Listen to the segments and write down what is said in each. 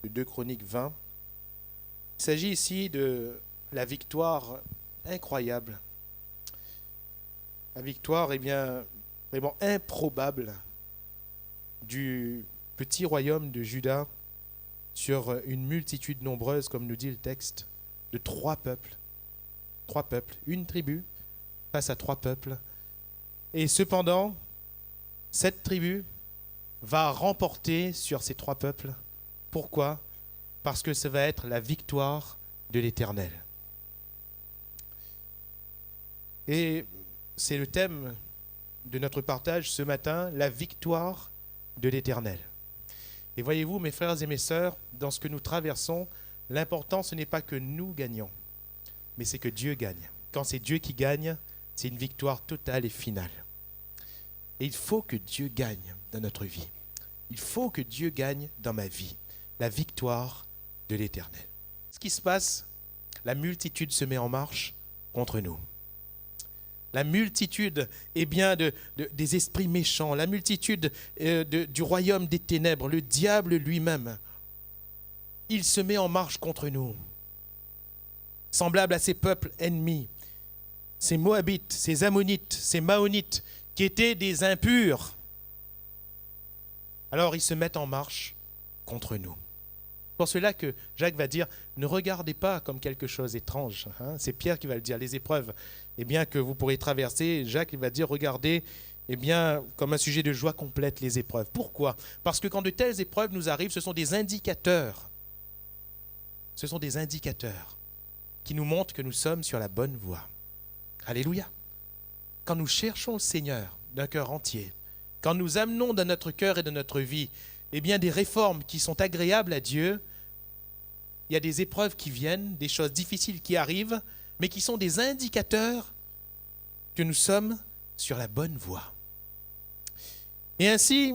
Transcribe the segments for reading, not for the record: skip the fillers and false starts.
de 2 Chroniques 20. Il s'agit ici de la victoire incroyable. La victoire, vraiment improbable du petit royaume de Juda sur une multitude nombreuse, comme nous dit le texte, de 3 peuples. 3 peuples, une tribu face à 3 peuples. Et cependant, cette tribu va remporter sur ces 3 peuples. Pourquoi ? Parce que ça va être la victoire de l'Éternel. Et c'est le thème de notre partage ce matin, la victoire de l'Éternel. Et voyez-vous, mes frères et mes sœurs, dans ce que nous traversons, l'important, ce n'est pas que nous gagnons, mais c'est que Dieu gagne. Quand c'est Dieu qui gagne, c'est une victoire totale et finale. Et il faut que Dieu gagne dans notre vie. Il faut que Dieu gagne dans ma vie. La victoire de l'Éternel. Ce qui se passe, la multitude se met en marche contre nous. La multitude des esprits méchants, la multitude du royaume des ténèbres, le diable lui-même, il se met en marche contre nous. Semblable à ces peuples ennemis, ces Moabites, ces Ammonites, ces Maonites, qui étaient des impurs. Alors ils se mettent en marche contre nous. C'est pour cela que Jacques va dire, ne regardez pas comme quelque chose d'étrange. C'est Pierre qui va le dire, les épreuves que vous pourrez traverser. Jacques il va dire, regardez comme un sujet de joie complète les épreuves. Pourquoi ? Parce que quand de telles épreuves nous arrivent, ce sont des indicateurs. Ce sont des indicateurs qui nous montrent que nous sommes sur la bonne voie. Alléluia. Quand nous cherchons le Seigneur d'un cœur entier, quand nous amenons dans notre cœur et dans notre vie des réformes qui sont agréables à Dieu, il y a des épreuves qui viennent, des choses difficiles qui arrivent, mais qui sont des indicateurs que nous sommes sur la bonne voie. Et ainsi,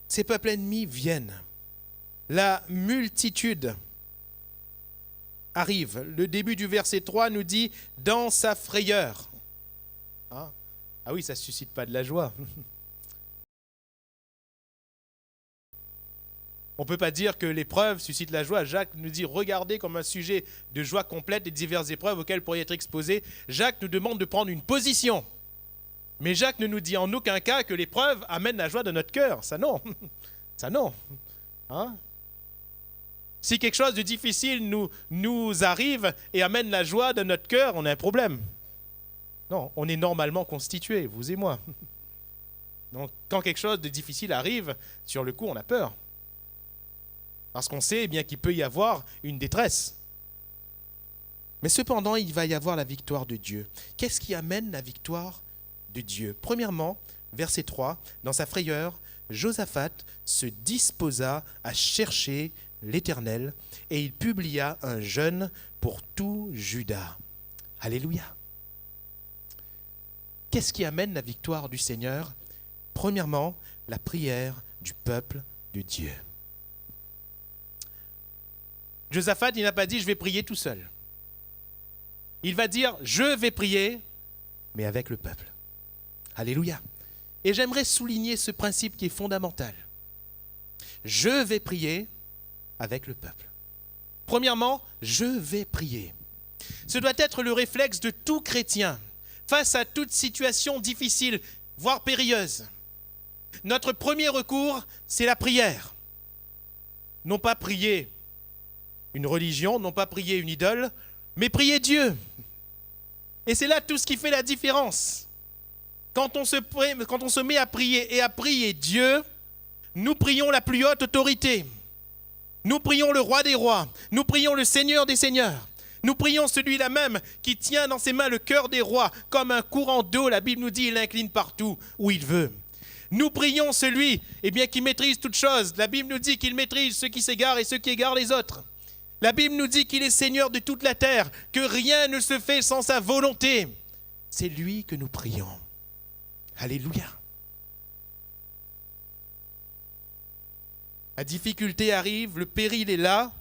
ces peuples ennemis viennent. La multitude arrive. Le début du verset 3 nous dit « dans sa frayeur ». Ah oui, ça ne suscite pas de la joie. On ne peut pas dire que l'épreuve suscite la joie. Jacques nous dit, regardez comme un sujet de joie complète les diverses épreuves auxquelles pourrait être exposé. Jacques nous demande de prendre une position. Mais Jacques ne nous dit en aucun cas que l'épreuve amène la joie de notre cœur. Ça non. Ça non. Si quelque chose de difficile nous arrive et amène la joie de notre cœur, on a un problème. Non, on est normalement constitués, vous et moi. Donc quand quelque chose de difficile arrive, sur le coup, on a peur. Parce qu'on sait qu'il peut y avoir une détresse. Mais cependant, il va y avoir la victoire de Dieu. Qu'est-ce qui amène la victoire de Dieu ? Premièrement, verset 3, dans sa frayeur, Josaphat se disposa à chercher l'Éternel et il publia un jeûne pour tout Juda. Alléluia. Qu'est-ce qui amène la victoire du Seigneur ? Premièrement, la prière du peuple de Dieu. Josaphat, il n'a pas dit « je vais prier tout seul ». Il va dire « je vais prier », mais avec le peuple. Alléluia. Et j'aimerais souligner ce principe qui est fondamental. Je vais prier avec le peuple. Premièrement, je vais prier. Ce doit être le réflexe de tout chrétien face à toute situation difficile, voire périlleuse. Notre premier recours, c'est la prière. Non pas prier une religion, non pas prier une idole, mais prier Dieu. Et c'est là tout ce qui fait la différence. Quand on se met à prier et à prier Dieu, nous prions la plus haute autorité. Nous prions le roi des rois. Nous prions le Seigneur des seigneurs. Nous prions celui-là même qui tient dans ses mains le cœur des rois. Comme un courant d'eau, la Bible nous dit, il incline partout où il veut. Nous prions celui qui maîtrise toutes choses. La Bible nous dit qu'il maîtrise ceux qui s'égarent et ceux qui égarent les autres. La Bible nous dit qu'il est Seigneur de toute la terre, que rien ne se fait sans sa volonté. C'est lui que nous prions. Alléluia. La difficulté arrive, le péril est là.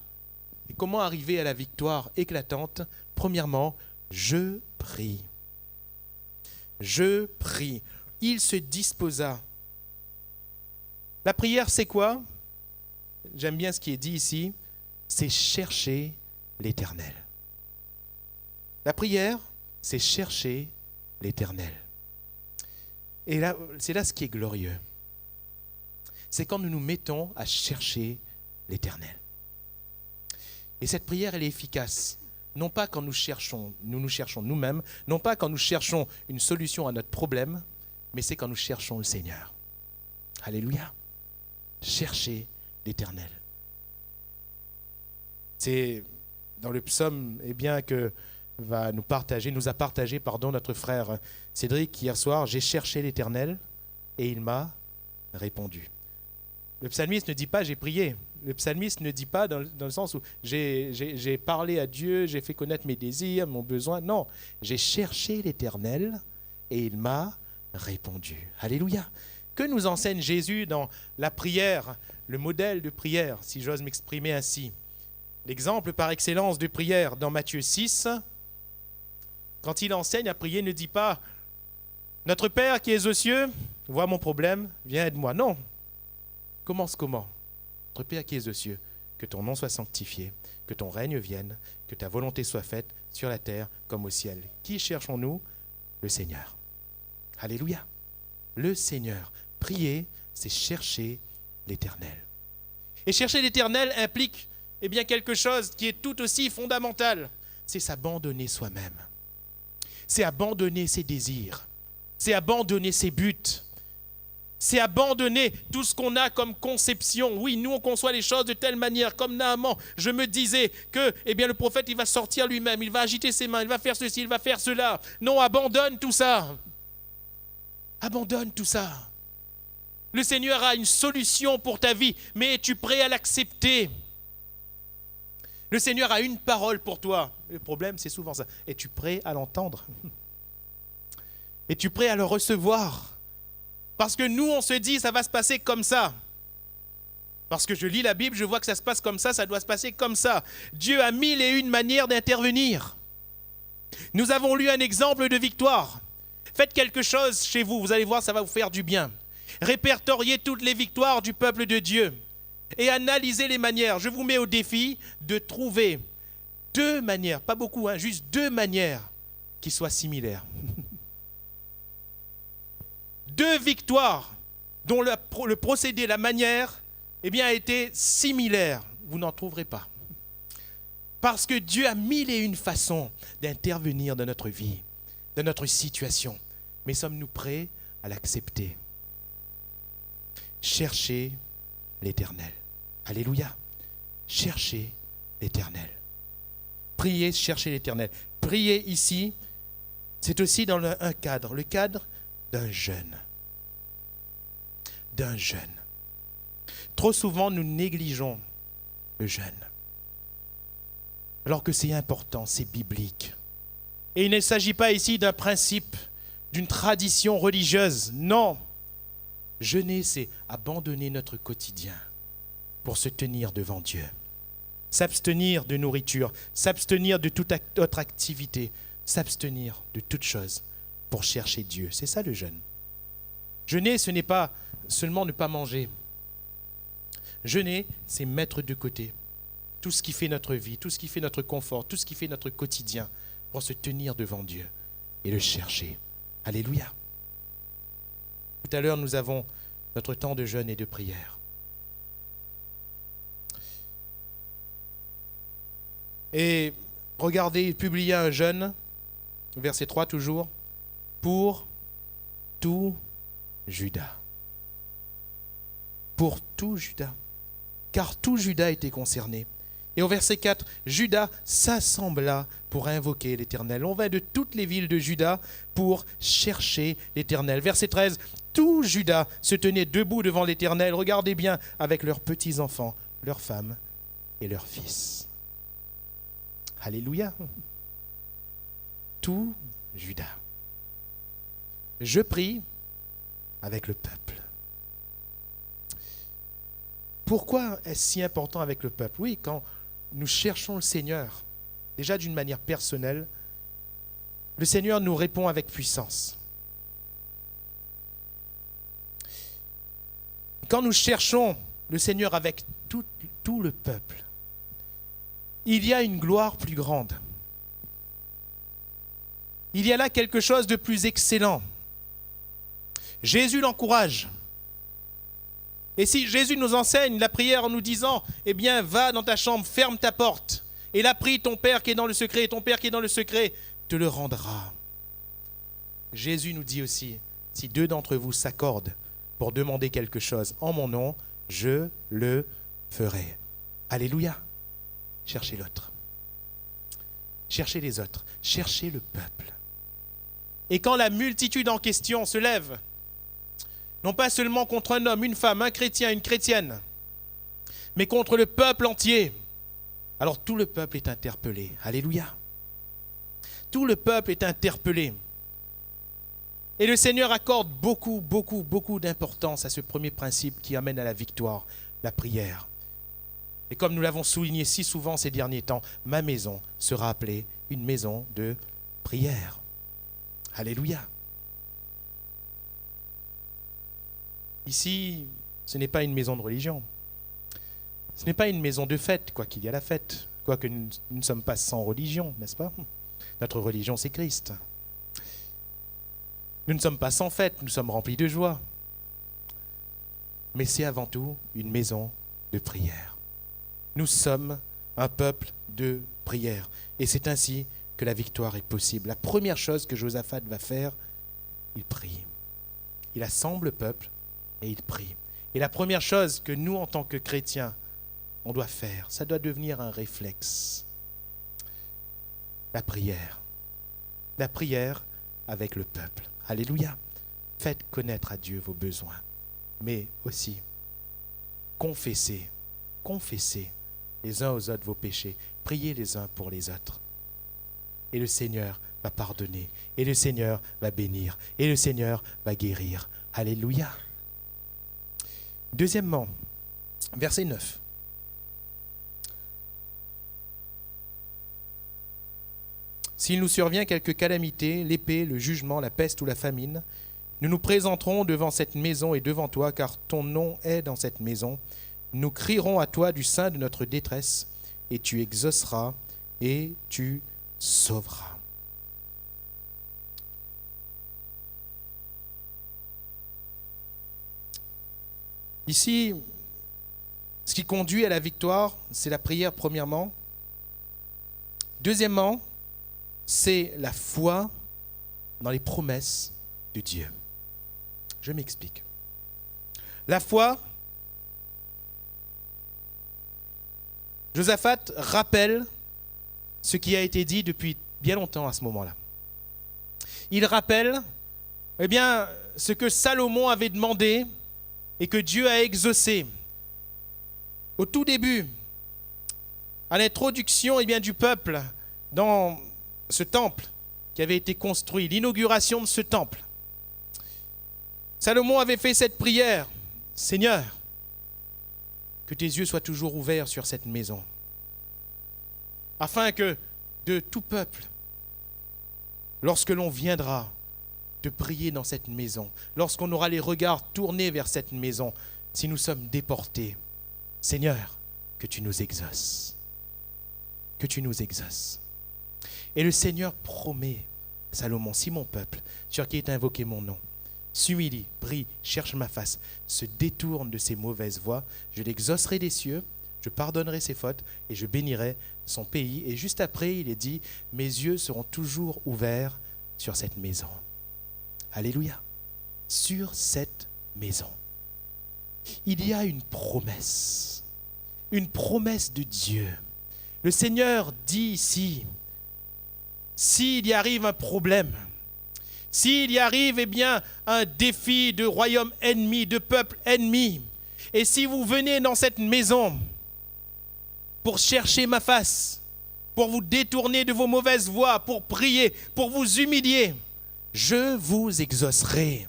Et comment arriver à la victoire éclatante ? Premièrement, je prie. Je prie. Il se disposa. La prière, c'est quoi ? j'aime bien ce qui est dit ici, c'est chercher l'Éternel. La prière, c'est chercher l'Éternel. Et là, c'est là ce qui est glorieux. C'est quand nous nous mettons à chercher l'Éternel. Et cette prière, elle est efficace. Non pas quand nous cherchons nous-mêmes, non pas quand nous cherchons une solution à notre problème, mais c'est quand nous cherchons le Seigneur. Alléluia. Chercher l'Éternel. C'est dans le psaume que nous a partagé notre frère Cédric hier soir. J'ai cherché l'Éternel et il m'a répondu. Le psalmiste ne dit pas j'ai prié. Le psalmiste ne dit pas dans le sens où j'ai parlé à Dieu, j'ai fait connaître mes désirs, mon besoin. Non, j'ai cherché l'Éternel et il m'a répondu. Alléluia. Que nous enseigne Jésus dans la prière, le modèle de prière, si j'ose m'exprimer ainsi. L'exemple par excellence de prière dans Matthieu 6, quand il enseigne à prier, ne dit pas « Notre Père qui es aux cieux, vois mon problème, viens aide-moi ». Non. Commence comment ? Notre Père qui es aux cieux, que ton nom soit sanctifié, que ton règne vienne, que ta volonté soit faite sur la terre comme au ciel. Qui cherchons-nous ? Le Seigneur. Alléluia. Le Seigneur. Prier, c'est chercher l'Éternel. Et chercher l'Éternel implique quelque chose qui est tout aussi fondamental. C'est s'abandonner soi-même. C'est abandonner ses désirs. C'est abandonner ses buts. C'est abandonner tout ce qu'on a comme conception. Oui, nous, on conçoit les choses de telle manière, comme Naaman. Je me disais que le prophète, il va sortir lui-même, il va agiter ses mains, il va faire ceci, il va faire cela. Non, abandonne tout ça. Abandonne tout ça. Le Seigneur a une solution pour ta vie, mais es-tu prêt à l'accepter ? Le Seigneur a une parole pour toi. Le problème, c'est souvent ça. Es-tu prêt à l'entendre ? Es-tu prêt à le recevoir ? Parce que nous, on se dit, ça va se passer comme ça. Parce que je lis la Bible, je vois que ça se passe comme ça doit se passer comme ça. Dieu a 1001 manières d'intervenir. Nous avons lu un exemple de victoire. Faites quelque chose chez vous, vous allez voir, ça va vous faire du bien. Répertoriez toutes les victoires du peuple de Dieu et analysez les manières. Je vous mets au défi de trouver 2 manières, pas beaucoup, juste 2 manières qui soient similaires. 2 victoires dont le procédé, la manière, a été similaire. Vous n'en trouverez pas. Parce que Dieu a 1001 façons d'intervenir dans notre vie, dans notre situation. Mais sommes-nous prêts à l'accepter ? Cherchez l'Éternel. Alléluia. Cherchez l'Éternel. Priez, cherchez l'Éternel. Priez ici, c'est aussi dans un cadre, le cadre d'un jeûne. D'un jeûne. Trop souvent, nous négligeons le jeûne. Alors que c'est important, c'est biblique. Et il ne s'agit pas ici d'un principe, d'une tradition religieuse. Non. Jeûner, c'est abandonner notre quotidien pour se tenir devant Dieu. S'abstenir de nourriture, s'abstenir de toute autre activité, s'abstenir de toute chose pour chercher Dieu. C'est ça le jeûne. Jeûner, ce n'est pas seulement ne pas manger. Jeûner, c'est mettre de côté tout ce qui fait notre vie, tout ce qui fait notre confort, tout ce qui fait notre quotidien pour se tenir devant Dieu et le chercher. Alléluia. Tout à l'heure, nous avons notre temps de jeûne et de prière. Et regardez, il publia un jeûne, verset 3 toujours, pour tout Juda. Pour tout Juda. Car tout Juda était concerné. Et au verset 4, Juda s'assembla pour invoquer l'Éternel. On va de toutes les villes de Juda pour chercher l'Éternel. Verset 13, tout Juda se tenait debout devant l'Éternel, regardez bien, avec leurs petits-enfants, leurs femmes et leurs fils. Alléluia. Tout Juda. Je prie avec le peuple. Pourquoi est-ce si important avec le peuple ? Oui, quand nous cherchons le Seigneur, déjà d'une manière personnelle, le Seigneur nous répond avec puissance. Quand nous cherchons le Seigneur avec tout le peuple. Il y a une gloire plus grande. Il y a là quelque chose de plus excellent. Jésus l'encourage. Et si Jésus nous enseigne la prière en nous disant, eh bien, va dans ta chambre, ferme ta porte, et là, prie ton Père qui est dans le secret, et ton Père qui est dans le secret te le rendra. Jésus nous dit aussi, si deux d'entre vous s'accordent pour demander quelque chose en mon nom, je le ferai. Alléluia. Cherchez l'autre. Cherchez les autres. Cherchez le peuple. Et quand la multitude en question se lève, non pas seulement contre un homme, une femme, un chrétien, une chrétienne, mais contre le peuple entier, alors tout le peuple est interpellé. Alléluia. Tout le peuple est interpellé. Et le Seigneur accorde beaucoup d'importance à ce premier principe qui amène à la victoire, la prière. Et comme nous l'avons souligné si souvent ces derniers temps, ma maison sera appelée une maison de prière. Alléluia. Ici, ce n'est pas une maison de religion. Ce n'est pas une maison de fête, quoi qu'il y a la fête. Quoique nous ne sommes pas sans religion, n'est-ce pas? Notre religion, c'est Christ. Nous ne sommes pas sans fête, nous sommes remplis de joie. Mais c'est avant tout une maison de prière. Nous sommes un peuple de prière. Et c'est ainsi que la victoire est possible. La première chose que Josaphat va faire, il prie. Il assemble le peuple et il prie. Et la première chose que nous, en tant que chrétiens, on doit faire, ça doit devenir un réflexe. La prière. La prière avec le peuple. Alléluia. Faites connaître à Dieu vos besoins. Mais aussi, confessez les uns aux autres vos péchés. Priez les uns pour les autres. Et le Seigneur va pardonner. Et le Seigneur va bénir. Et le Seigneur va guérir. Alléluia. Deuxièmement, verset 9. S'il nous survient quelque calamité, l'épée, le jugement, la peste ou la famine, nous nous présenterons devant cette maison et devant toi, car ton nom est dans cette maison. Nous crierons à toi du sein de notre détresse, et tu exauceras et tu sauveras. Ici, ce qui conduit à la victoire, c'est la prière premièrement. Deuxièmement, c'est la foi dans les promesses de Dieu. Je m'explique. La foi, Josaphat rappelle ce qui a été dit depuis bien longtemps à ce moment-là. Il rappelle, eh bien, ce que Salomon avait demandé et que Dieu a exaucé. Au tout début, à l'introduction du peuple dans ce temple qui avait été construit, l'inauguration de ce temple. Salomon avait fait cette prière. Seigneur, que tes yeux soient toujours ouverts sur cette maison, afin que de tout peuple, lorsque l'on viendra te prier dans cette maison, lorsqu'on aura les regards tournés vers cette maison, si nous sommes déportés, Seigneur, que tu nous exauces. Que tu nous exauces. Et le Seigneur promet, Salomon, si mon peuple, sur qui est invoqué mon nom, s'humilie, prie, cherche ma face, se détourne de ses mauvaises voies, je l'exaucerai des cieux, je pardonnerai ses fautes et je bénirai son pays. Et juste après, il est dit, mes yeux seront toujours ouverts sur cette maison. Alléluia. Sur cette maison. Il y a une promesse de Dieu. Le Seigneur dit ici, s'il y arrive un problème, s'il y arrive un défi de royaume ennemi, de peuple ennemi, et si vous venez dans cette maison pour chercher ma face, pour vous détourner de vos mauvaises voies, pour prier, pour vous humilier, je vous exaucerai.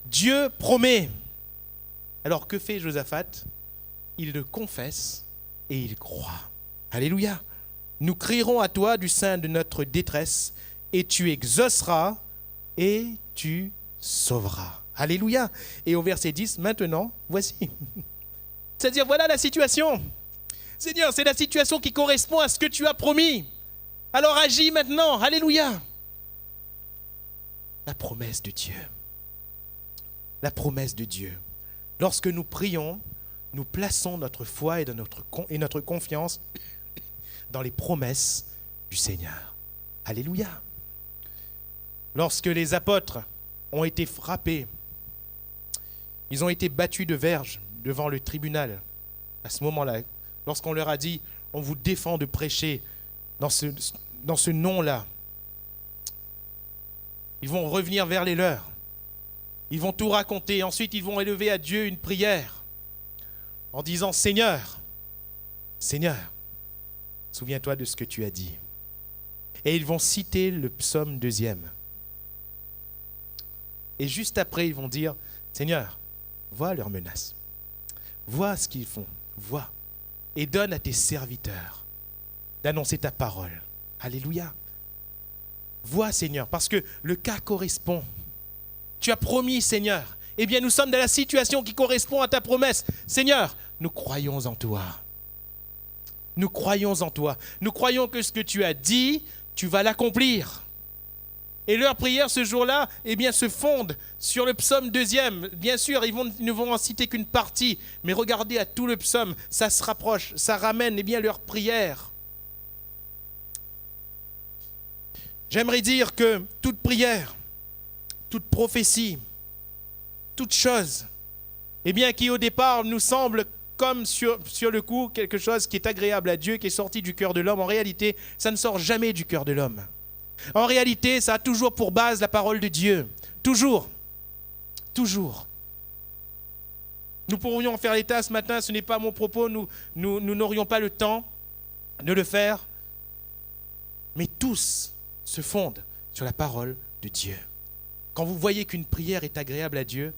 Dieu promet. Alors que fait Josaphat? Il le confesse et il croit. Alléluia. Nous crierons à toi du sein de notre détresse et tu exauceras et tu sauveras. Alléluia. Et au verset 10, maintenant, voici. C'est-à-dire, voilà la situation. Seigneur, c'est la situation qui correspond à ce que tu as promis. Alors agis maintenant. Alléluia. La promesse de Dieu. La promesse de Dieu. Lorsque nous prions, nous plaçons notre foi et notre confiance dans les promesses du Seigneur. Alléluia. Lorsque les apôtres ont été frappés, ils ont été battus de verge devant le tribunal. À ce moment-là, lorsqu'on leur a dit, on vous défend de prêcher dans ce nom-là, ils vont revenir vers les leurs. Ils vont tout raconter. Ensuite, ils vont élever à Dieu une prière en disant, Seigneur, Seigneur, souviens-toi de ce que tu as dit. Et ils vont citer le psaume 2e. Et juste après, ils vont dire, Seigneur, vois leurs menaces. Vois ce qu'ils font. Vois. Et donne à tes serviteurs d'annoncer ta parole. Alléluia. Vois, Seigneur, parce que le cas correspond. Tu as promis, Seigneur. Eh bien, nous sommes dans la situation qui correspond à ta promesse. Seigneur, nous croyons en toi. Nous croyons en toi. Nous croyons que ce que tu as dit, tu vas l'accomplir. Et leur prière ce jour-là, eh bien, se fonde sur le psaume 2e. Bien sûr, ils ne vont en citer qu'une partie, mais regardez à tout le psaume, ça se rapproche, ça ramène eh bien, leur prière. J'aimerais dire que toute prière, toute prophétie, toute chose, eh bien, qui au départ nous semble comme sur le coup quelque chose qui est agréable à Dieu, qui est sorti du cœur de l'homme, en réalité, ça ne sort jamais du cœur de l'homme. En réalité, ça a toujours pour base la parole de Dieu. Toujours. Toujours. Nous pourrions en faire l'état ce matin, ce n'est pas mon propos, nous n'aurions pas le temps de le faire. Mais tous se fondent sur la parole de Dieu. Quand vous voyez qu'une prière est agréable à Dieu,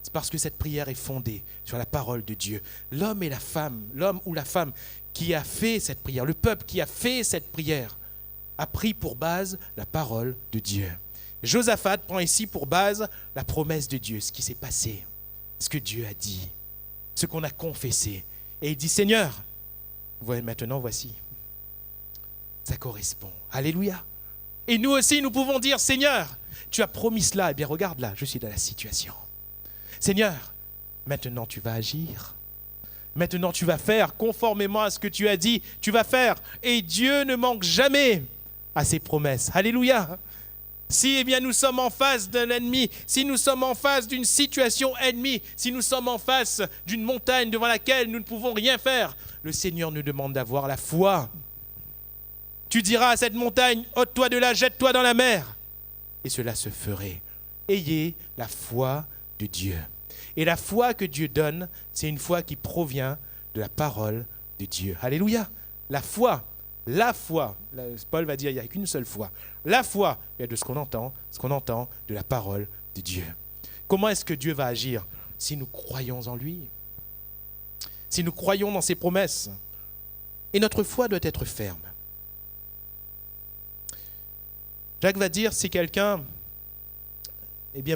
c'est parce que cette prière est fondée sur la parole de Dieu. L'homme ou la femme qui a fait cette prière, le peuple qui a fait cette prière, a pris pour base la parole de Dieu. Josaphat prend ici pour base la promesse de Dieu, ce qui s'est passé, ce que Dieu a dit, ce qu'on a confessé. Et il dit, Seigneur, maintenant voici, ça correspond. Alléluia. Et nous aussi, nous pouvons dire, Seigneur, tu as promis cela. Eh bien, regarde là, je suis dans la situation. Seigneur, maintenant tu vas agir. Maintenant tu vas faire conformément à ce que tu as dit. Tu vas faire. Et Dieu ne manque jamais à ses promesses. Alléluia. Si eh bien, nous sommes en face d'un ennemi, si nous sommes en face d'une situation ennemie, si nous sommes en face d'une montagne devant laquelle nous ne pouvons rien faire, le Seigneur nous demande d'avoir la foi. Tu diras à cette montagne, ôte-toi de là, jette-toi dans la mer. Et cela se ferait. Ayez la foi de Dieu. Et la foi que Dieu donne, c'est une foi qui provient de la parole de Dieu. Alléluia. La foi, Paul va dire, il n'y a qu'une seule foi. La foi, il y a de ce qu'on entend de la parole de Dieu. Comment est-ce que Dieu va agir? Si nous croyons en lui, si nous croyons dans ses promesses. Et notre foi doit être ferme. Jacques va dire, si quelqu'un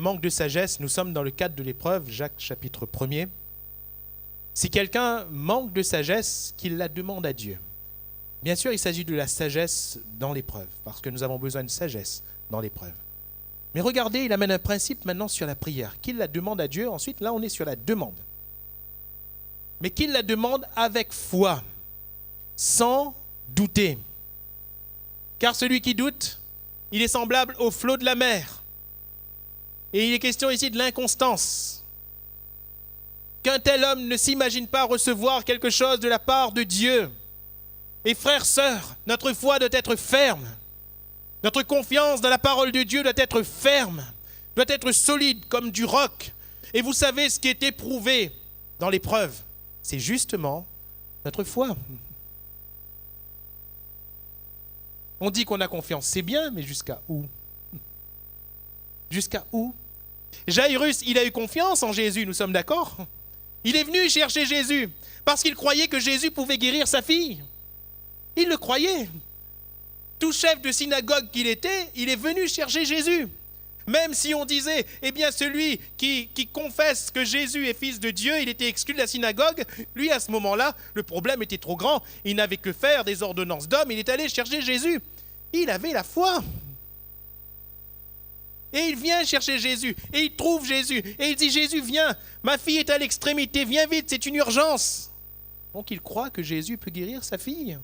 manque de sagesse, nous sommes dans le cadre de l'épreuve, Jacques chapitre 1er. Si quelqu'un manque de sagesse, qu'il la demande à Dieu. Bien sûr, il s'agit de la sagesse dans l'épreuve, parce que nous avons besoin de sagesse dans l'épreuve. Mais regardez, il amène un principe maintenant sur la prière, qu'il la demande à Dieu. Ensuite, là, on est sur la demande. Mais qu'il la demande avec foi, sans douter. Car celui qui doute, il est semblable au flot de la mer. Et il est question ici de l'inconstance. Qu'un tel homme ne s'imagine pas recevoir quelque chose de la part de Dieu. Et frères, sœurs, notre foi doit être ferme. Notre confiance dans la parole de Dieu doit être ferme, doit être solide comme du roc. Et vous savez ce qui est éprouvé dans l'épreuve, c'est justement notre foi. On dit qu'on a confiance, c'est bien, mais jusqu'à où? Jusqu'à où? Jairus, il a eu confiance en Jésus, nous sommes d'accord? Il est venu chercher Jésus parce qu'il croyait que Jésus pouvait guérir sa fille. Il le croyait. Tout chef de synagogue qu'il était, il est venu chercher Jésus. Même si on disait, eh bien celui qui confesse que Jésus est fils de Dieu, il était exclu de la synagogue, lui à ce moment-là, le problème était trop grand, il n'avait que faire des ordonnances d'hommes, il est allé chercher Jésus. Il avait la foi. Et il vient chercher Jésus, et il trouve Jésus, et il dit, Jésus, viens, ma fille est à l'extrémité, viens vite, c'est une urgence. Donc il croit que Jésus peut guérir sa fille.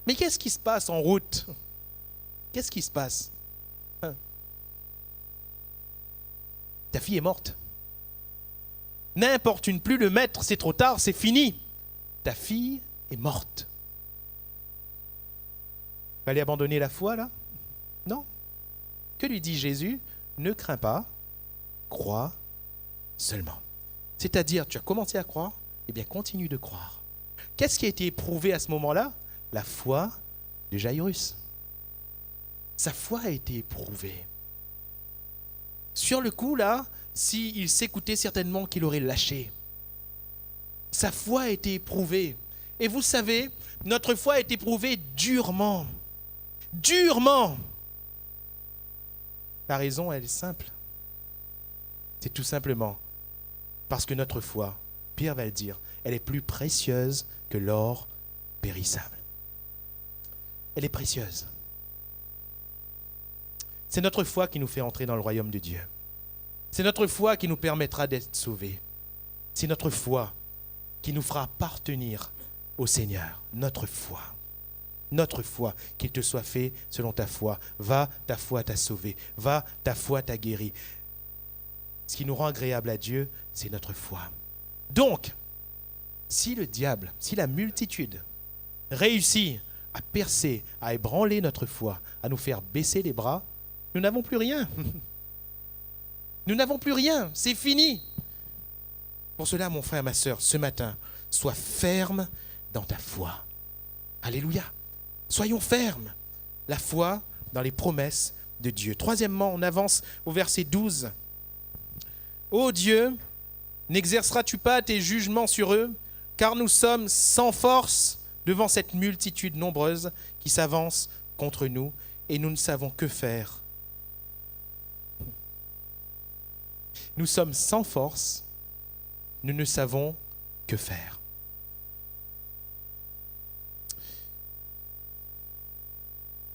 Mais qu'est-ce qui se passe en route? Qu'est-ce qui se passe? Ta fille est morte. N'importune plus le maître, c'est trop tard, c'est fini. Ta fille est morte. Fallait abandonner la foi là? Non. Que lui dit Jésus? Ne crains pas, crois seulement. C'est-à-dire, tu as commencé à croire, eh bien continue de croire. Qu'est-ce qui a été éprouvé à ce moment-là? La foi de Jairus. Sa foi a été éprouvée. Sur le coup, là, s'il s'écoutait certainement qu'il aurait lâché. Sa foi a été éprouvée. Et vous savez, notre foi a été éprouvée durement. Durement. La raison, elle est simple. C'est tout simplement parce que notre foi, Pierre va le dire, elle est plus précieuse que l'or périssable. Elle est précieuse. C'est notre foi qui nous fait entrer dans le royaume de Dieu. C'est notre foi qui nous permettra d'être sauvés. C'est notre foi qui nous fera appartenir au Seigneur. Notre foi. Notre foi, qu'il te soit fait selon ta foi. Va, ta foi t'a sauvé. Va, ta foi t'a guéri. Ce qui nous rend agréable à Dieu, c'est notre foi. Donc, si le diable, si la multitude réussit à percer, à ébranler notre foi, à nous faire baisser les bras, nous n'avons plus rien. Nous n'avons plus rien, c'est fini. Pour cela, mon frère, ma sœur, ce matin, sois ferme dans ta foi. Alléluia. Soyons fermes. La foi dans les promesses de Dieu. Troisièmement, on avance au verset 12. Ô Dieu, n'exerceras-tu pas tes jugements sur eux, car nous sommes sans force devant cette multitude nombreuse qui s'avance contre nous, et nous ne savons que faire. Nous sommes sans force, nous ne savons que faire.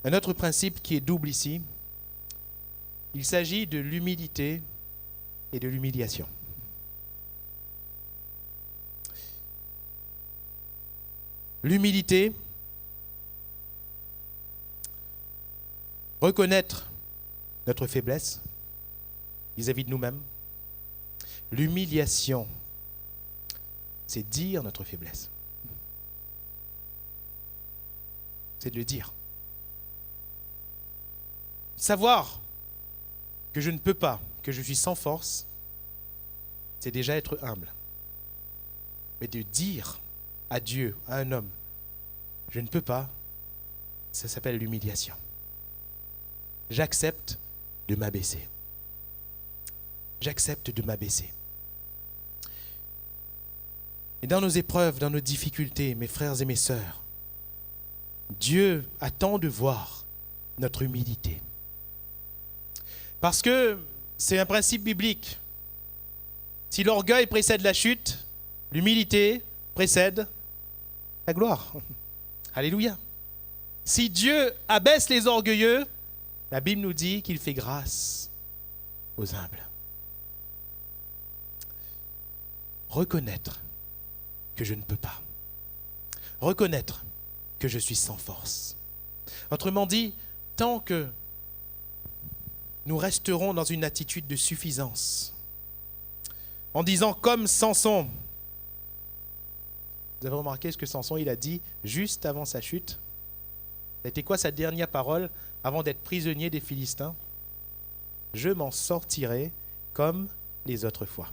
Un autre principe qui est double ici, il s'agit de l'humilité et de l'humiliation. L'humilité, reconnaître notre faiblesse vis-à-vis de nous-mêmes. L'humiliation, c'est dire notre faiblesse. C'est de le dire. Savoir que je ne peux pas, que je suis sans force, c'est déjà être humble. Mais de dire à Dieu, à un homme, je ne peux pas, ça s'appelle l'humiliation. J'accepte de m'abaisser. J'accepte de m'abaisser. Et dans nos épreuves, dans nos difficultés, mes frères et mes sœurs, Dieu attend de voir notre humilité. Parce que c'est un principe biblique. Si l'orgueil précède la chute, l'humilité précède la gloire. Alléluia. Si Dieu abaisse les orgueilleux, la Bible nous dit qu'il fait grâce aux humbles. Reconnaître que je ne peux pas. Reconnaître que je suis sans force. Autrement dit, tant que nous resterons dans une attitude de suffisance, en disant comme Samson. Vous avez remarqué ce que Samson il a dit juste avant sa chute? C'était quoi sa dernière parole avant d'être prisonnier des Philistins? Je m'en sortirai comme les autres fois.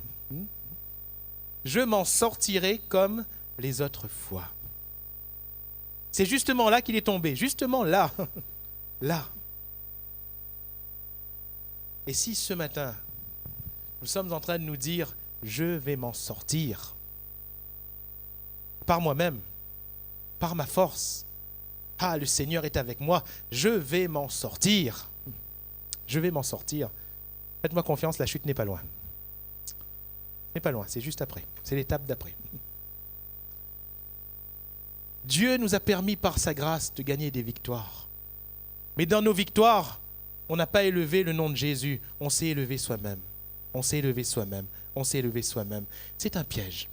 Je m'en sortirai comme les autres fois. C'est justement là qu'il est tombé, justement là, là. Et si ce matin, nous sommes en train de nous dire, je vais m'en sortir, par moi-même, par ma force, ah, le Seigneur est avec moi, je vais m'en sortir, je vais m'en sortir. Faites-moi confiance, la chute n'est pas loin. N'est pas loin, c'est juste après. C'est l'étape d'après. Dieu nous a permis par sa grâce de gagner des victoires. Mais dans nos victoires, on n'a pas élevé le nom de Jésus. On s'est élevé soi-même. On s'est élevé soi-même. On s'est élevé soi-même. C'est un piège.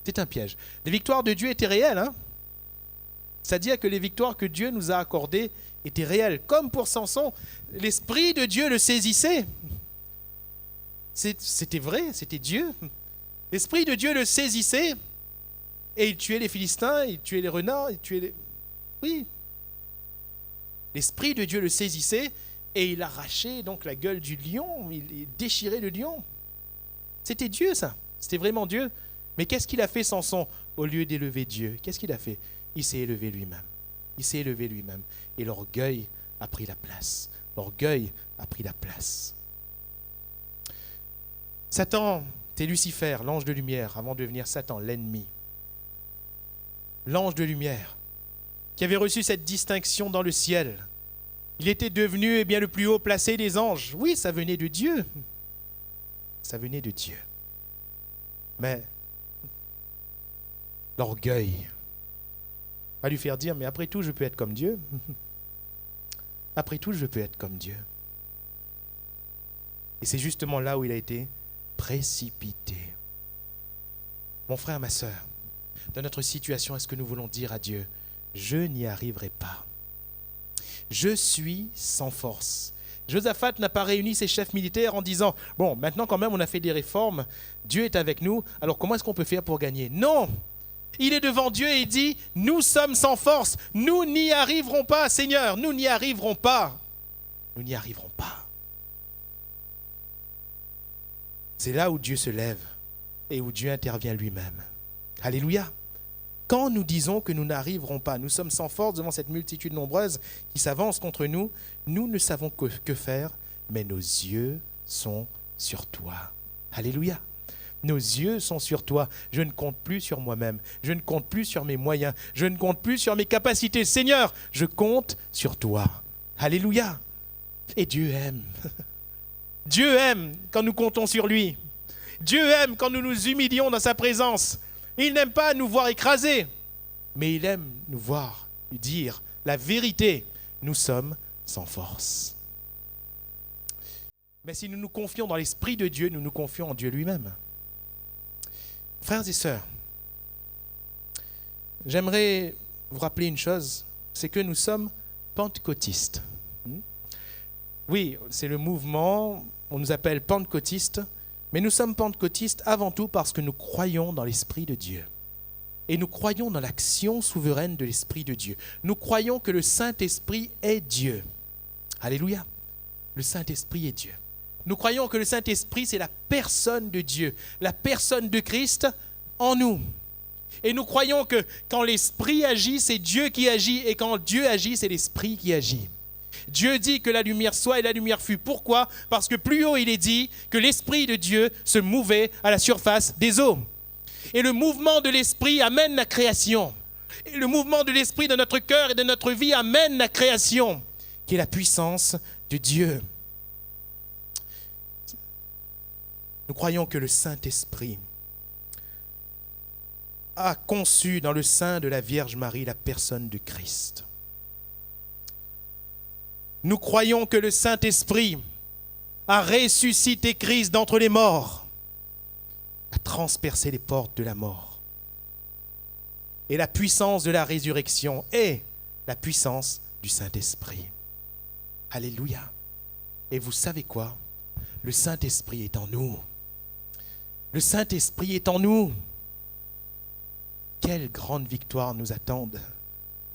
C'est un piège. Les victoires de Dieu étaient réelles. C'est-à-dire que les victoires que Dieu nous a accordées étaient réelles. Comme pour Samson, l'Esprit de Dieu le saisissait. C'était vrai, c'était Dieu. L'Esprit de Dieu le saisissait et il tuait les Philistins, il tuait les renards, il tuait les... Oui. L'Esprit de Dieu le saisissait et il arrachait donc la gueule du lion, il déchirait le lion. C'était Dieu ça, c'était vraiment Dieu. Mais qu'est-ce qu'il a fait Samson au lieu d'élever Dieu? Qu'est-ce qu'il a fait? Il s'est élevé lui-même. Il s'est élevé lui-même. Et l'orgueil a pris la place. L'orgueil a pris la place. Satan, c'est Lucifer, l'ange de lumière, avant de devenir Satan, l'ennemi. L'ange de lumière, qui avait reçu cette distinction dans le ciel. Il était devenu le plus haut placé des anges. Oui, ça venait de Dieu. Ça venait de Dieu. Mais l'orgueil va lui faire dire, mais après tout, je peux être comme Dieu. Après tout, je peux être comme Dieu. Et c'est justement là où il a été précipité. Mon frère, ma sœur, dans notre situation, est-ce que nous voulons dire à Dieu, je n'y arriverai pas. Je suis sans force. Josaphat n'a pas réuni ses chefs militaires en disant, bon, maintenant quand même on a fait des réformes, Dieu est avec nous, alors comment est-ce qu'on peut faire pour gagner? Non! Il est devant Dieu et il dit, nous sommes sans force, nous n'y arriverons pas, Seigneur, nous n'y arriverons pas. Nous n'y arriverons pas. C'est là où Dieu se lève et où Dieu intervient lui-même. Alléluia. Quand nous disons que nous n'arriverons pas, nous sommes sans force devant cette multitude nombreuse qui s'avance contre nous, nous ne savons que faire, mais nos yeux sont sur toi. Alléluia. Nos yeux sont sur toi. Je ne compte plus sur moi-même. Je ne compte plus sur mes moyens. Je ne compte plus sur mes capacités. Seigneur, je compte sur toi. Alléluia. Et Dieu aime. Dieu aime quand nous comptons sur lui. Dieu aime quand nous nous humilions dans sa présence. Il n'aime pas nous voir écrasés, mais il aime nous voir lui dire la vérité. Nous sommes sans force. Mais si nous nous confions dans l'Esprit de Dieu, nous nous confions en Dieu lui-même. Frères et sœurs, j'aimerais vous rappeler une chose, c'est que nous sommes pentecôtistes. Oui, c'est le mouvement, on nous appelle pentecôtistes, mais nous sommes pentecôtistes avant tout parce que nous croyons dans l'Esprit de Dieu. Et nous croyons dans l'action souveraine de l'Esprit de Dieu. Nous croyons que le Saint-Esprit est Dieu. Alléluia. Le Saint-Esprit est Dieu. Nous croyons que le Saint-Esprit, c'est la personne de Dieu, la personne de Christ en nous. Et nous croyons que quand l'Esprit agit, c'est Dieu qui agit, et quand Dieu agit, c'est l'Esprit qui agit. Dieu dit que la lumière soit et la lumière fut. Pourquoi? Parce que plus haut il est dit que l'Esprit de Dieu se mouvait à la surface des eaux. Et le mouvement de l'Esprit amène la création. Et le mouvement de l'Esprit de notre cœur et de notre vie amène la création, qui est la puissance de Dieu. Nous croyons que le Saint-Esprit a conçu dans le sein de la Vierge Marie la personne de Christ. Nous croyons que le Saint-Esprit a ressuscité Christ d'entre les morts, a transpercé les portes de la mort. Et la puissance de la résurrection est la puissance du Saint-Esprit. Alléluia. Et vous savez quoi? Le Saint-Esprit est en nous. Le Saint-Esprit est en nous. Quelle grande victoire nous attendent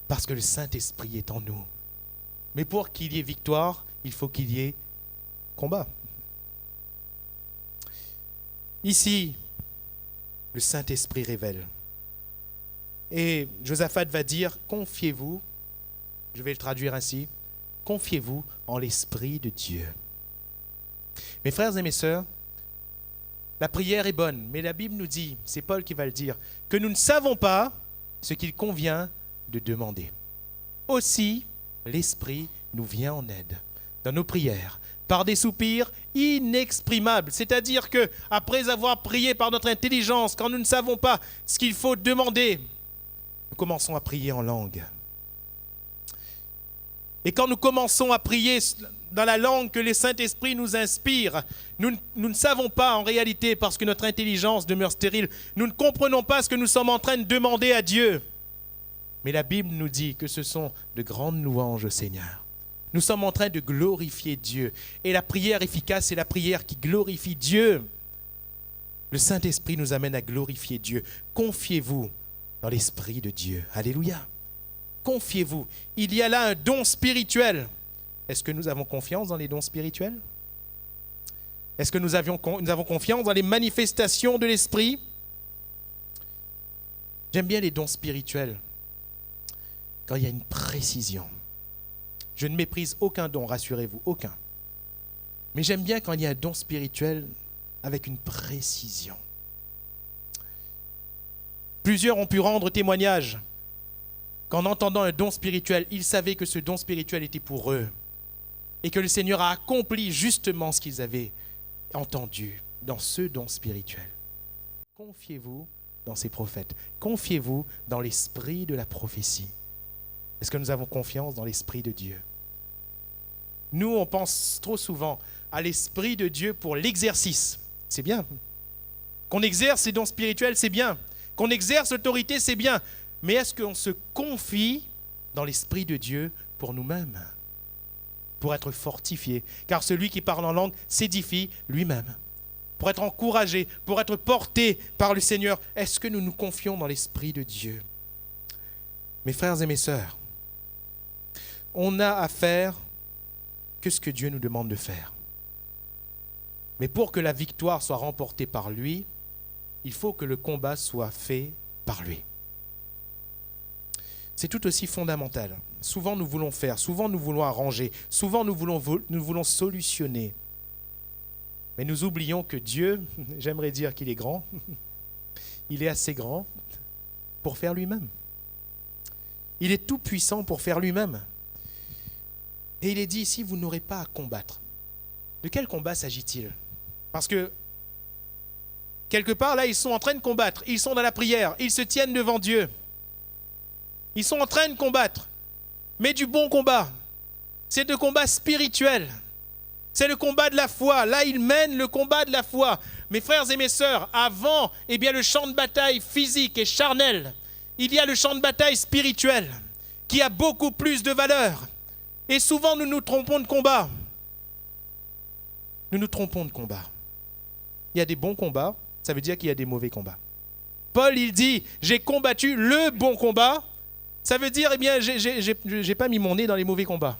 parce que le Saint-Esprit est en nous. Mais pour qu'il y ait victoire, il faut qu'il y ait combat. Ici, le Saint-Esprit révèle. Et Josaphat va dire, confiez-vous, je vais le traduire ainsi, confiez-vous en l'Esprit de Dieu. Mes frères et mes sœurs, la prière est bonne, mais la Bible nous dit, c'est Paul qui va le dire, que nous ne savons pas ce qu'il convient de demander. Aussi, l'Esprit nous vient en aide dans nos prières, par des soupirs inexprimables. C'est-à-dire que après avoir prié par notre intelligence, quand nous ne savons pas ce qu'il faut demander, nous commençons à prier en langue. Et quand nous commençons à prier dans la langue que le Saint-Esprit nous inspire, nous ne savons pas en réalité, parce que notre intelligence demeure stérile, nous ne comprenons pas ce que nous sommes en train de demander à Dieu. Mais la Bible nous dit que ce sont de grandes louanges au Seigneur. Nous sommes en train de glorifier Dieu. Et la prière efficace, c'est la prière qui glorifie Dieu. Le Saint-Esprit nous amène à glorifier Dieu. Confiez-vous dans l'Esprit de Dieu. Alléluia. Confiez-vous. Il y a là un don spirituel. Est-ce que nous avons confiance dans les dons spirituels? Est-ce que nous avons confiance dans les manifestations de l'Esprit? J'aime bien les dons spirituels quand il y a une précision. Je ne méprise aucun don, rassurez-vous, aucun. Mais j'aime bien quand il y a un don spirituel avec une précision. Plusieurs ont pu rendre témoignage qu'en entendant un don spirituel, ils savaient que ce don spirituel était pour eux et que le Seigneur a accompli justement ce qu'ils avaient entendu dans ce don spirituel. Confiez-vous dans ces prophètes. Confiez-vous dans l'esprit de la prophétie. Est-ce que nous avons confiance dans l'Esprit de Dieu? Nous, on pense trop souvent à l'Esprit de Dieu pour l'exercice. C'est bien. Qu'on exerce ces dons spirituels, c'est bien. Qu'on exerce l'autorité, c'est bien. Mais est-ce qu'on se confie dans l'Esprit de Dieu pour nous-mêmes? Pour être fortifié. Car celui qui parle en langue s'édifie lui-même. Pour être encouragé, pour être porté par le Seigneur. Est-ce que nous nous confions dans l'Esprit de Dieu? Mes frères et mes sœurs, on n'a à faire que ce que Dieu nous demande de faire. Mais pour que la victoire soit remportée par lui, il faut que le combat soit fait par lui. C'est tout aussi fondamental. Souvent nous voulons faire, souvent nous voulons arranger, souvent nous voulons solutionner. Mais nous oublions que Dieu, j'aimerais dire qu'il est grand, il est assez grand pour faire lui-même. Il est tout puissant pour faire lui-même. Et il est dit ici, vous n'aurez pas à combattre. De quel combat s'agit-il? Parce que, quelque part, là, ils sont en train de combattre. Ils sont dans la prière. Ils se tiennent devant Dieu. Ils sont en train de combattre. Mais du bon combat. C'est le combat spirituel. C'est le combat de la foi. Là, ils mènent le combat de la foi. Mes frères et mes sœurs, avant, le champ de bataille physique et charnel, il y a le champ de bataille spirituel qui a beaucoup plus de valeur. Et souvent, nous nous trompons de combat. Nous nous trompons de combat. Il y a des bons combats, ça veut dire qu'il y a des mauvais combats. Paul, il dit, j'ai combattu le bon combat. Ça veut dire, j'ai pas mis mon nez dans les mauvais combats.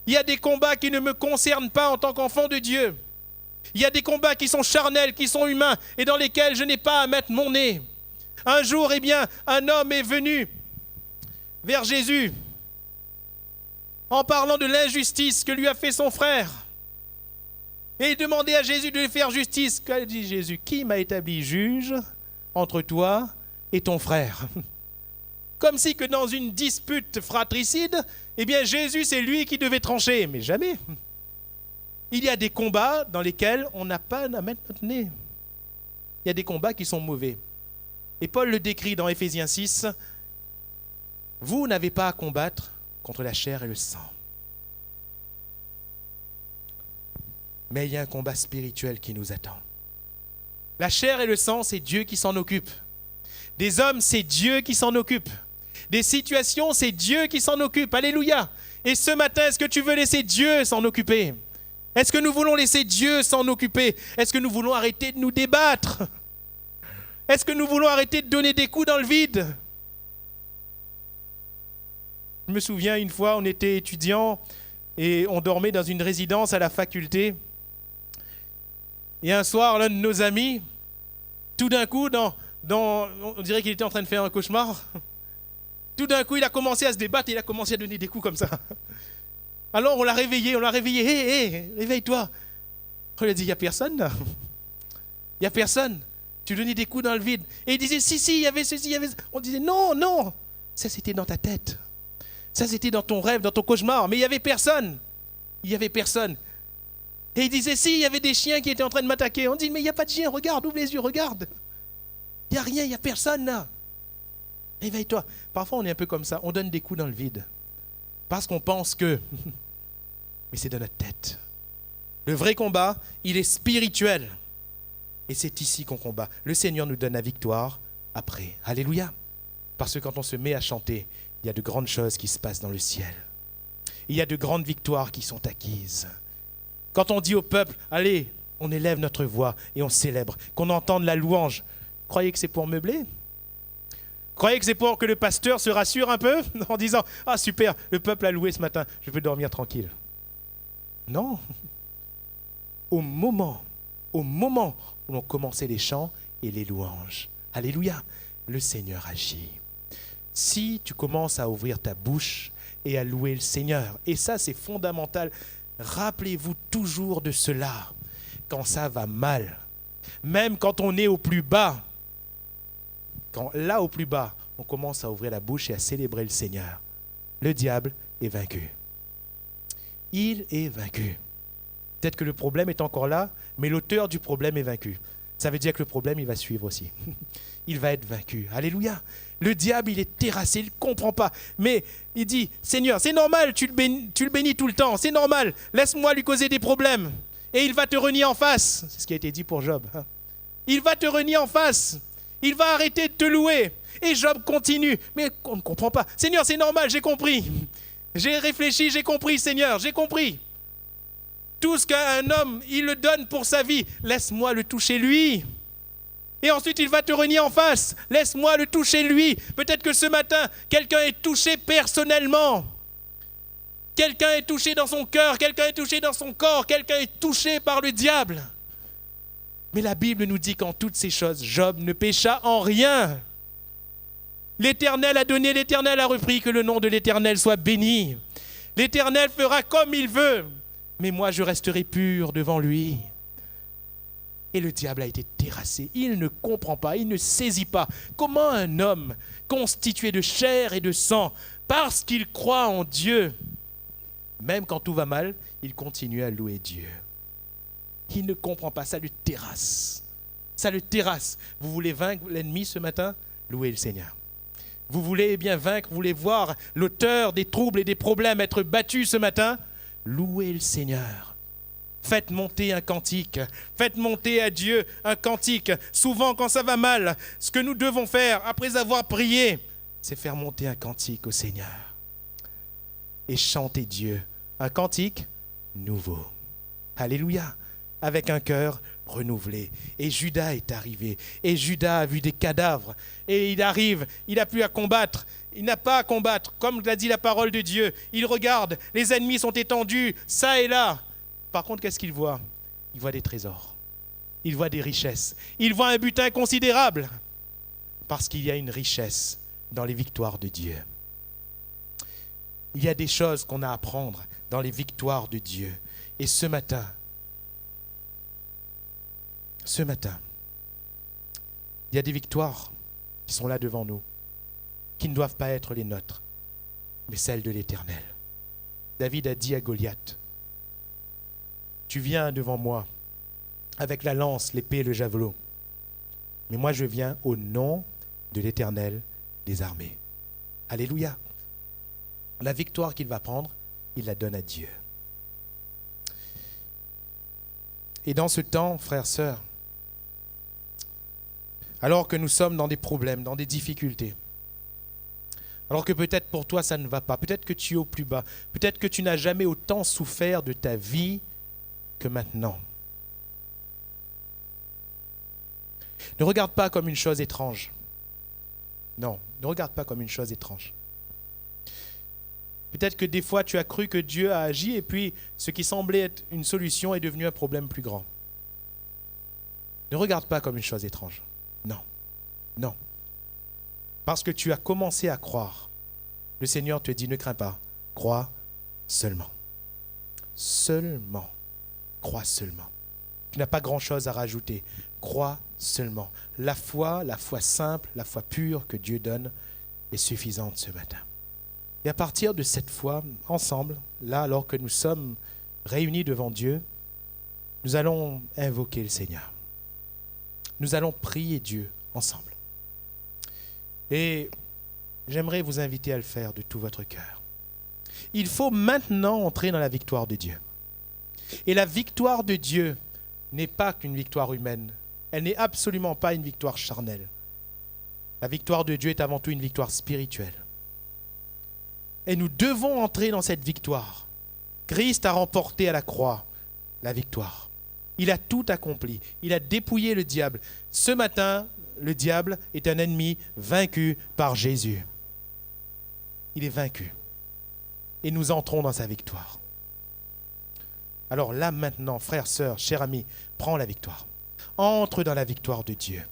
Il y a des combats qui ne me concernent pas en tant qu'enfant de Dieu. Il y a des combats qui sont charnels, qui sont humains, et dans lesquels je n'ai pas à mettre mon nez. Un jour, un homme est venu vers Jésus en parlant de l'injustice que lui a fait son frère. Et il demandait à Jésus de lui faire justice. Qu'a dit Jésus? Qui m'a établi juge entre toi et ton frère? Comme si que dans une dispute fratricide, Jésus, c'est lui qui devait trancher. Mais jamais. Il y a des combats dans lesquels on n'a pas à mettre notre nez. Il y a des combats qui sont mauvais. Et Paul le décrit dans Éphésiens 6. Vous n'avez pas à combattre contre la chair et le sang. Mais il y a un combat spirituel qui nous attend. La chair et le sang, c'est Dieu qui s'en occupe. Des hommes, c'est Dieu qui s'en occupe. Des situations, c'est Dieu qui s'en occupe. Alléluia. Et ce matin, est-ce que tu veux laisser Dieu s'en occuper? Est-ce que nous voulons laisser Dieu s'en occuper? Est-ce que nous voulons arrêter de nous débattre? Est-ce que nous voulons arrêter de donner des coups dans le vide? Je me souviens, une fois, on était étudiants et on dormait dans une résidence à la faculté. Et un soir, l'un de nos amis, tout d'un coup, on dirait qu'il était en train de faire un cauchemar. Tout d'un coup, il a commencé à se débattre et il a commencé à donner des coups comme ça. Alors on l'a réveillé. Hé, réveille-toi. On lui a dit, il n'y a personne là. Il n'y a personne. Tu donnais des coups dans le vide. Et il disait, si, il y avait ceci, il y avait... On disait, non. Ça, c'était dans ta tête. Ça, c'était dans ton rêve, dans ton cauchemar. Mais il n'y avait personne. il n'y avait personne. Et il disait, si, il y avait des chiens qui étaient en train de m'attaquer. On dit, mais il n'y a pas de chien, regarde, ouvre les yeux, regarde. Il n'y a rien, il n'y a personne là. Réveille-toi. Parfois, on est un peu comme ça, on donne des coups dans le vide. Parce qu'on pense que... Mais c'est dans notre tête. Le vrai combat, il est spirituel. Et c'est ici qu'on combat. Le Seigneur nous donne la victoire après. Alléluia. Parce que quand on se met à chanter, il y a de grandes choses qui se passent dans le ciel. Il y a de grandes victoires qui sont acquises. Quand on dit au peuple, allez, on élève notre voix et on célèbre, qu'on entende la louange, croyez que c'est pour meubler ? Croyez que c'est pour que le pasteur se rassure un peu en disant, ah super, le peuple a loué ce matin, je peux dormir tranquille. Non. Au moment où l'on commençait les chants et les louanges, alléluia, le Seigneur agit. Si tu commences à ouvrir ta bouche et à louer le Seigneur, et ça c'est fondamental, rappelez-vous toujours de cela, quand ça va mal, même quand on est au plus bas, au plus bas, on commence à ouvrir la bouche et à célébrer le Seigneur, le diable est vaincu. Il est vaincu. Peut-être que le problème est encore là, mais l'auteur du problème est vaincu. Ça veut dire que le problème, il va suivre aussi. Il va être vaincu. Alléluia. Le diable, il est terrassé, il ne comprend pas. Mais il dit, Seigneur, c'est normal, tu le bénis tout le temps, c'est normal, laisse-moi lui causer des problèmes. Et il va te renier en face. C'est ce qui a été dit pour Job. Il va te renier en face. Il va arrêter de te louer. Et Job continue. Mais on ne comprend pas. Seigneur, c'est normal, j'ai compris. J'ai réfléchi, j'ai compris, Seigneur, j'ai compris. Tout ce qu'un homme, il le donne pour sa vie. Laisse-moi le toucher lui. Et ensuite, il va te renier en face. Laisse-moi le toucher lui. Peut-être que ce matin, quelqu'un est touché personnellement. Quelqu'un est touché dans son cœur, quelqu'un est touché dans son corps, quelqu'un est touché par le diable. Mais la Bible nous dit qu'en toutes ces choses, Job ne pécha en rien. L'Éternel a donné, l'Éternel a repris, que le nom de l'Éternel soit béni. L'Éternel fera comme il veut, mais moi je resterai pur devant lui. Et le diable a été terrassé. Il ne comprend pas, il ne saisit pas comment un homme constitué de chair et de sang, parce qu'il croit en Dieu, même quand tout va mal, il continue à louer Dieu. Il ne comprend pas, ça le terrasse. Ça le terrasse. Vous voulez vaincre l'ennemi ce matin ? Louez le Seigneur. Vous voulez bien vaincre, vous voulez voir l'auteur des troubles et des problèmes être battu ce matin ? Louez le Seigneur. Faites monter un cantique. Faites monter à Dieu un cantique. Souvent, quand ça va mal, ce que nous devons faire, après avoir prié, c'est faire monter un cantique au Seigneur. Et chanter Dieu. Un cantique nouveau. Alléluia. Avec un cœur renouvelé. Et Judas est arrivé. Et Judas a vu des cadavres. Et il arrive, il n'a plus à combattre. Il n'a pas à combattre. Comme l'a dit la parole de Dieu, il regarde, les ennemis sont étendus, ça et là. Par contre, qu'est-ce qu'il voit ? Il voit des trésors. Il voit des richesses. Il voit un butin considérable. Parce qu'il y a une richesse dans les victoires de Dieu. Il y a des choses qu'on a à apprendre dans les victoires de Dieu. Et ce matin, il y a des victoires qui sont là devant nous, qui ne doivent pas être les nôtres, mais celles de l'Éternel. David a dit à Goliath, tu viens devant moi avec la lance, l'épée et le javelot, mais moi je viens au nom de l'Éternel des armées. Alléluia. La victoire qu'il va prendre, il la donne à Dieu. Et dans ce temps, frères, sœurs, alors que nous sommes dans des problèmes, dans des difficultés, alors que peut-être pour toi ça ne va pas, peut-être que tu es au plus bas, peut-être que tu n'as jamais autant souffert de ta vie que maintenant. Ne regarde pas comme une chose étrange. Non, ne regarde pas comme une chose étrange. Peut-être que des fois tu as cru que Dieu a agi et puis ce qui semblait être une solution est devenu un problème plus grand. Ne regarde pas comme une chose étrange. Non, non. Parce que tu as commencé à croire. Le Seigneur te dit, ne crains pas, crois seulement. Seulement. Crois seulement. Tu n'as pas grand-chose à rajouter. Crois seulement. La foi simple, la foi pure que Dieu donne est suffisante ce matin. Et à partir de cette foi, ensemble, là, alors que nous sommes réunis devant Dieu, nous allons invoquer le Seigneur. Nous allons prier Dieu ensemble. Et j'aimerais vous inviter à le faire de tout votre cœur. Il faut maintenant entrer dans la victoire de Dieu. Et la victoire de Dieu n'est pas qu'une victoire humaine. Elle n'est absolument pas une victoire charnelle. La victoire de Dieu est avant tout une victoire spirituelle. Et nous devons entrer dans cette victoire. Christ a remporté à la croix la victoire. Il a tout accompli. Il a dépouillé le diable. Ce matin, le diable est un ennemi vaincu par Jésus. Il est vaincu. Et nous entrons dans sa victoire. Alors là maintenant, frères, sœurs, chers amis, prends la victoire. Entre dans la victoire de Dieu.